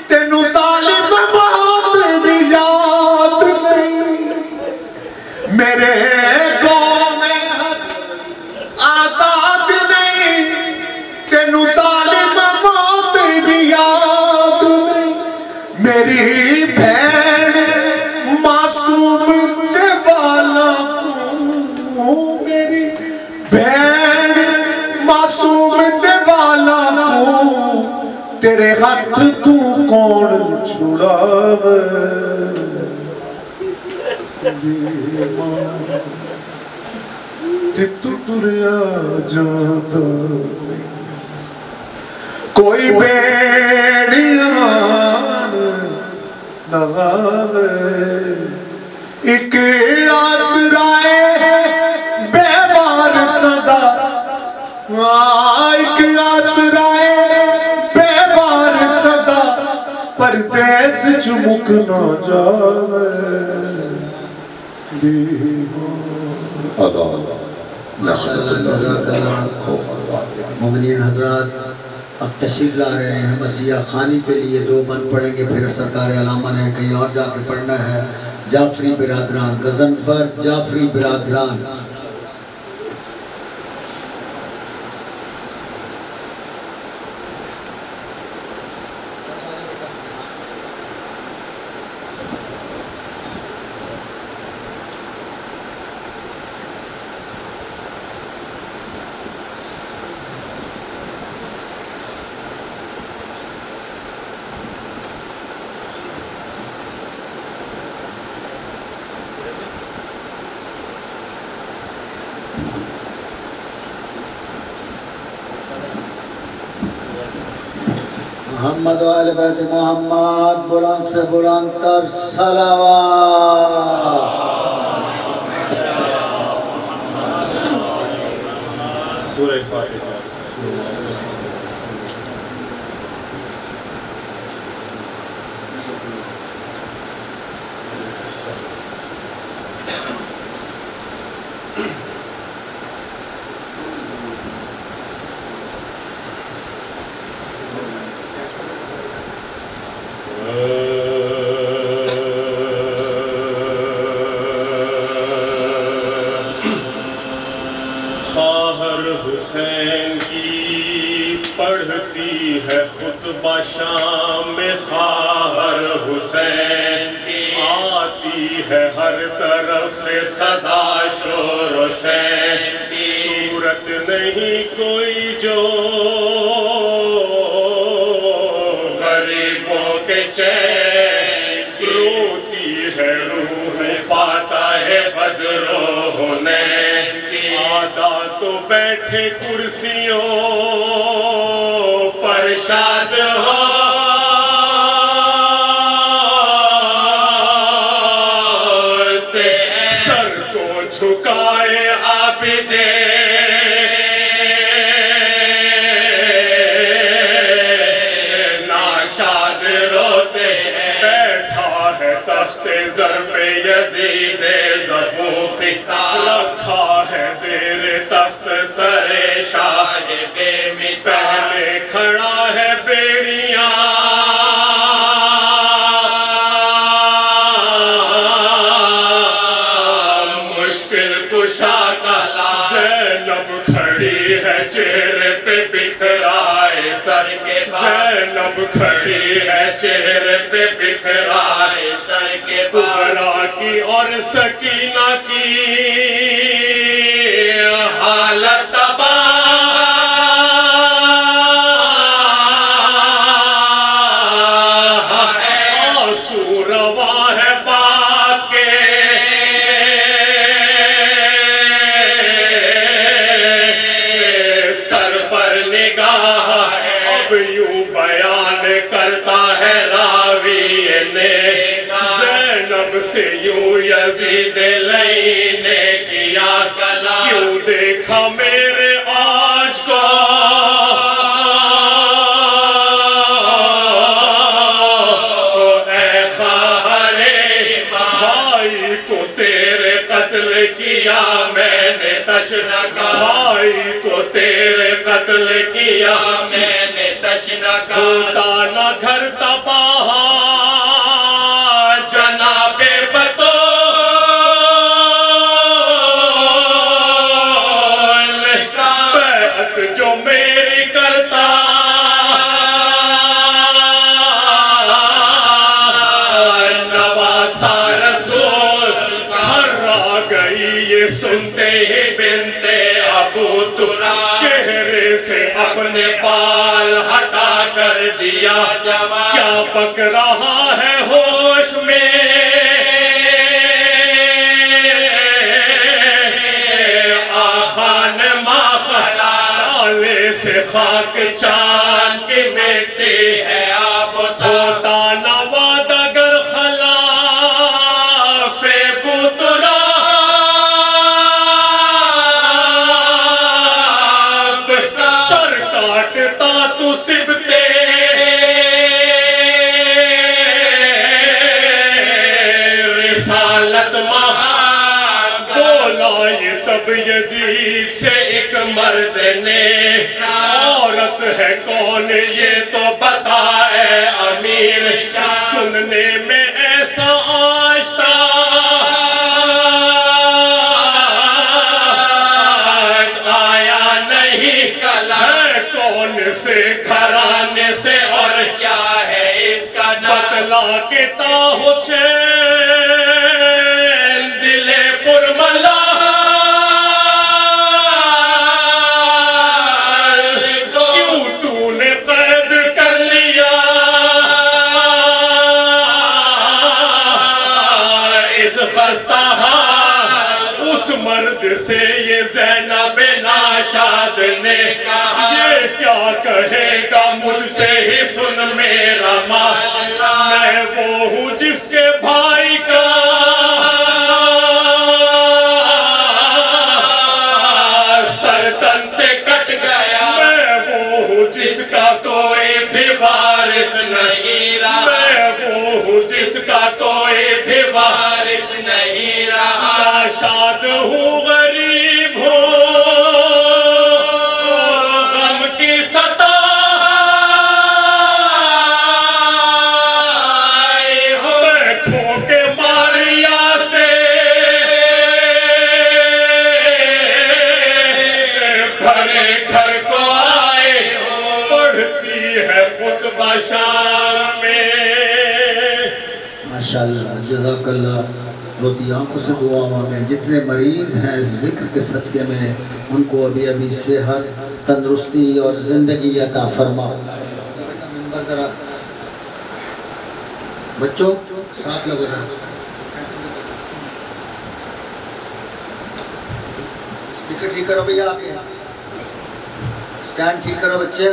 تینوں ظالم موت بھی یاد نہیں میرے دونوں ہاتھ آزاد نہیں تینوں ظالم موت بھی یاد نہیں میری بہن معصوم دیوالا میری بہن معصوم دیوالا تیرے ہاتھ تو کون چھڑاوے تو ٹریا جاتا کوئی بیڑیاں لگاوے ایک آسرائے بیوار سزا ایک آسرائے بیوار سزا پردیس چمکنا جاوے مومنین حضرات اب تشریف لا رہے ہیں مسیح خانی کے لیے 2 بند پڑھیں گے پھر سرکار علامہ نے کہیں اور جا کے پڑھنا ہے جعفری برادران غضنفر جعفری برادران محمد و آل بیت محمد بلند سے بلند تر صلوات سورہ فاتحہ حسین کی پڑھتی ہے خطبہ شام میں خواہر حسین آتی ہے ہر طرف سے صدا شور و شین صورت نہیں کوئی جو غریبوں کے چین روتی ہے روح فاتح بدر و حنین آدھا تو بیٹھے کرسیوں پر شاد ہو مثال رکھا ہے زیر تخت سر شاہ بے مثال کھڑا ہے بیڑیاں مشکل کشا کلا زینب کھڑی ہے چہرے پہ بکھرائے سر کے زینب کھڑی ہے چہرے پہ بکھرائے سر کے کبرا کی اور سکینہ کی حالت تباہ ہے آنسو رواں ہے باپ کے سر پر نگاہ اب یوں بیان کرتا ہے راوی نے زینب سے یوں یزید لئی نے کیا کلام کیوں دیکھا میرے آج کو اے خواہر بھائی کو تیرے قتل کیا میں نے تشنہ کا بھائی کو تیرے قتل کیا میں نے تشنہ کا ہوتا نہ گھر تباہ جناب بطول بیعت جو میری کرتا نواسا رسول گھر آ گئی یہ سنتے ہی بنت ابو تراب چہرے سے اپنے بال ہٹا کر دیا کیا پک رہا ہے ہوش میں آخان ماخلا ڈالے سے خاک چاند کی مٹی ہے آپ ہوتا نہ وعدہ گر خلاف ابو تراب سر کاٹتا تو سبتے رسالت مہار بولا یہ تب یزید سے ایک مرد نے عورت ہے کون یہ تو بتائے امیر سننے میں ایسا آشتا آیا نہیں کلام ہے کون سے گھرانے سے اور کیا ہے اس کا نام بتلا کے تاہو چین دلے پرملا کیوں تو نے قید کر لیا اس خستہ حال اس مرد سے یہ زینب ناشاد نے کہا یہ کیا کہے گا مجھ سے ہی سن میرا مولا میں وہ ہوں جس کے بھائی کا سرطن سے کٹ گیا میں وہ ہوں جس کا کوئی بھی وارث نہیں رہا میں وہ ہوں جس کا کوئی بھی وارث نہیں رہا ناشاد ہوں غریب ہوں غم کی ستائی ہوں میں کھو کے ماریا سے بھرے گھر کو آئے ہوں پڑھتی ہے خطبہ شام میں ماشاءاللہ جزاک اللہ روتی آنکھوں سے دعا مانگیں جتنے مریض ہیں اس ذکر کے صدقے میں ان کو ابھی ابھی صحت تندرستی اور زندگی عطا فرما ممبر ذرا بچوں ساتھ لگو ذرا اسپیکر ٹھیک کرو بھیا آگے اسٹینڈ ٹھیک کرو بچے